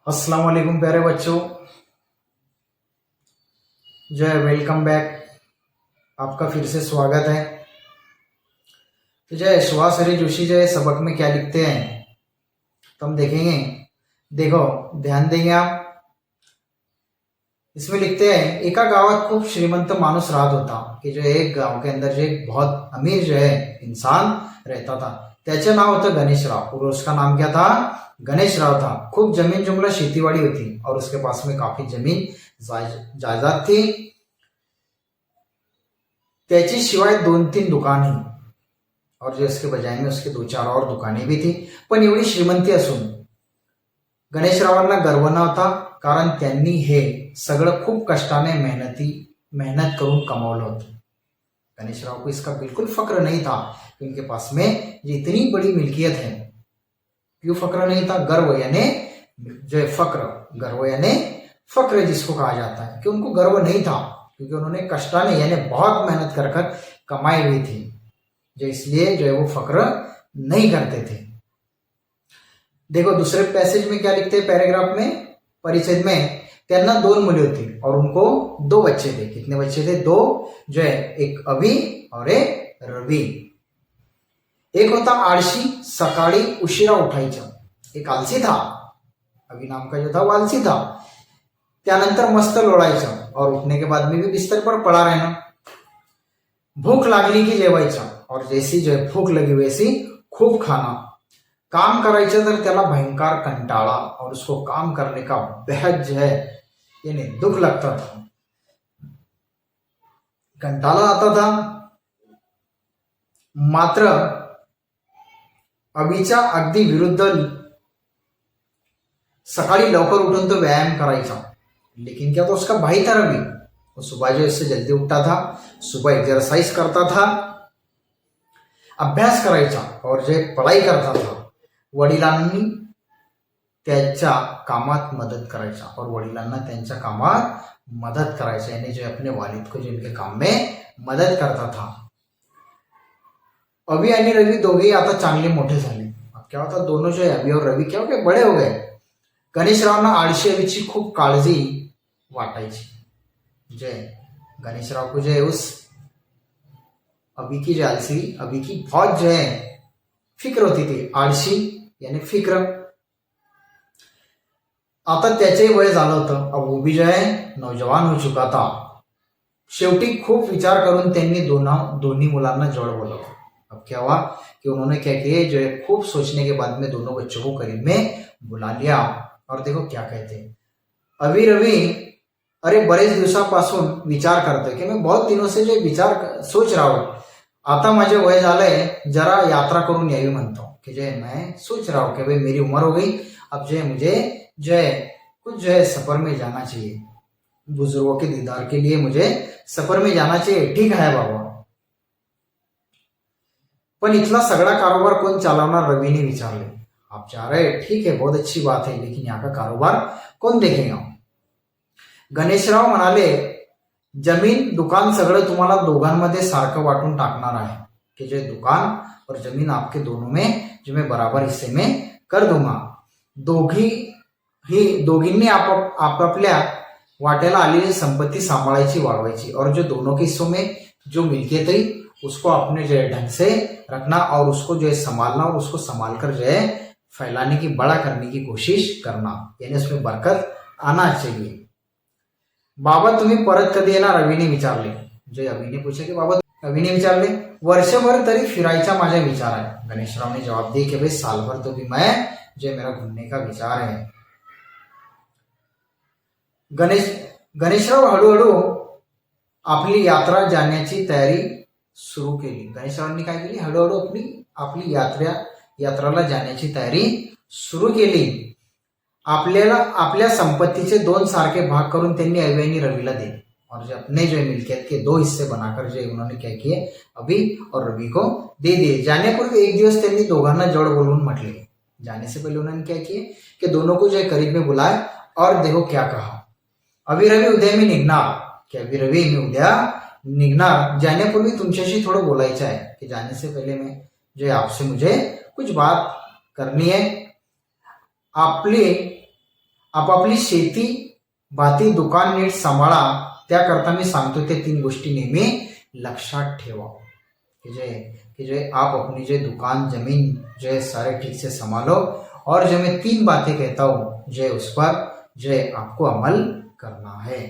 अस्सलाम वालेकुम प्यारे बच्चों। जय वेलकम बैक। आपका फिर से स्वागत है। तो जय सुहास हरि जोशी जय सबक में क्या लिखते हैं तो हम देखेंगे। देखो ध्यान देंगे आप। इसमें लिखते हैं एका गावात खूब श्रीमंत माणूस राहत होता कि जो एक गांव के अंदर जो एक बहुत अमीर जो है इंसान रहता था। त्याचे नाव होतं गणेशराव और उसका नाम क्या था? गणेशराव था। खूब जमीन जुमला शेतीवाड़ी होती और उसके पास में काफी जमीन जायदाद थी। त्याची शिवाय 2-3 दुकान ही और जो इसके बजाय में उसके 2-4 और दुकानें भी थी। पण एवढी श्रीमंती असून गणेशरावांना गर्व नव्हता, कारण त्यांनी हे सगळं खूप कष्टाने मेहनत करून कमावलं होतं। गणेशराव को इसका बिल्कुल फक्र नहीं था कि उनके पास में ये इतनी बड़ी मिल्कियत है। क्यों फक्र नहीं था? गर्व यानी जो है फक्र, गर्व यानी फक्र जिसको कहा जाता है कि उनको गर्व नहीं था क्योंकि उन्होंने कष्टाने यानी बहुत मेहनत कर कर कमाई हुई थी, जो इसलिए जो है वो फक्र नहीं करते थे। देखो दूसरे पैसेज में क्या लिखते हैं पैराग्राफ में, परिच्छेद में, त्यांना 2 मुले होती और उनको 2 बच्चे थे। कितने बच्चे थे? 2 जो है, एक अभि और एक रवि। एक होता आळशी, सकाळी उशिरा उठायचा, एक आलसी था। अभि नाम का जो था वो आलसी था। त्यानंतर मस्त लोळायचा और उठने के बाद में भी बिस्तर पर पड़ा रहना। भूख लागली की जेवायचा और जैसी जो है भूख लगी वैसी खूब खाना। काम करायचं तर त्याला भयंकर कंटाळा और उसको काम करने का बेहद जो है यानी दुख लगता था, कंटाळा आता था। मात्र अभिच्या अगदी विरुद्ध सकाळी लवकर उठून तो व्यायाम करायचा। लेकिन क्या तो उसका भाई था रवि, वो सुबह जो इससे जल्दी उठता था, सुबह एक्सरसाइज करता था, अभ्यास करायचा और जो पढ़ाई करता था। वडिलांनी त्याच्या कामात मदत करायचा और वडिलांना त्यांच्या कामात मदत करायचा, यानी जो अपने वालिद को जिनके काम में मदत करता था। अभि आणि रवि दोघे आता चांगले मोठे झाले। अब क्या होता, दोनों जो है अभि और रवि क्या हो गए, बड़े हो गए। गणेशरावना आळशी अभिची खूप काळजी वाटायची। जो गणेशराव को जो है उस अभि की जो आलसी अभि की बहुत जो है फिक्र होती थी। आळशी यानी फिक्र। आता त्याचे वय झालं होतं, अब वो भी जो है नौजवान हो चुका था। शेवटी खूप विचार करून त्यांनी दोन्ही मुलांना जवळ बोलवलं। अब क्या हुआ कि उन्होंने क्या किया, जो है खूब सोचने के बाद में दोनों बच्चों को करीब में बुला लिया और देखो क्या कहते, अभि रवि, अरे बरेच दिवसापासून विचार करतोय कि मैं बहुत दिनों से जो विचार सोच रहा हूं, आता माझे वय झालंय, जरा यात्रा करून यावी म्हणतो। कि जो है मैं सोच रहा हूं कि भाई मेरी उम्र हो गई, अब जो है मुझे जो है कुछ जो है सफर में जाना चाहिए, बुजुर्गों के दीदार के लिए मुझे सफर में जाना चाहिए। ठीक है बाबा, पण इथला सगळा कारोबार कोण चालवणार, रवीने विचारले। आप चाह रहे, ठीक है बहुत अच्छी बात है, लेकिन यहाँ का कारोबार कौन देखेगा? गणेशराव म्हणाले, जमीन दुकान सगळं तुम्हाला दोघांमध्ये सारखं वाटून टाकणार आहे, कि जो दुकान और जमीन आपके दोनों में जो मैं बराबर हिस्से में कर दूंगा। दोघींनी आपापल्या वाट्याला आलेली संपत्ती सांभाळायची, वाढवायची और जो दोनों के हिस्सों में जो मिल्कियत है उसको अपने जो है ढंग से रखना और उसको जो है संभालना और उसको संभाल कर जो है फैलाने की, बड़ा करने की कोशिश करना, यानी उसमें बरकत आना चाहिए। बाबा तुम्ही परत कधी येणार, अभिने विचारले। जो अभिने पूछे कि बाबा, अभिने विचारले, वर्षभर तरी फिरायचा माझा विचार है। गणेशराव ने जवाब दिया कि भाई साल भर तो भी मैं जो मेरा घूमने का विचार है। गणेशराव हळूहळू आपली यात्रा जाण्याची तयारी सुरू केली। गणेशरावांनी काय केली, हळूहळू आपली यात्राला जाण्याची तयारी सुरू केली। आपल्या संपत्तीचे 2 सारखे भाग करून त्यांनी अभि आणि रविला दिले और जो अपने जो मिल्कियत के 2 हिस्से बनाकर जो उन्होंने क्या किए, अभि और रवि को दे दिए। जाण्यापूर्वी एक दिवस त्यांनी दोघांना जवळ बोलवून म्हटले। जाने से पहले उन्होंने क्या किए कि दोनों को जो करीब में बुलाए और देखो क्या कहा, अभि रवि उद्या मी निघणार, कि अभि रवि मी उद्या निघणार, जाण्यापूर्वी तुमच्याशी थोडं बोलायचं आहे, कि जाने से पहले मैं जो आपसे मुझे कुछ बात करनी है। आपापली शेती भाती दुकान नीट सांभाळा, त्याकरता मी सांगतो ते 3 गोष्टी नेहमी लक्षात ठेवा कि जे आप अपनी जो दुकान जमीन जो है सारे ठीक से संभालो, और जो मैं 3 बातें कहता हूँ जो उस पर जो आपको अमल करना है।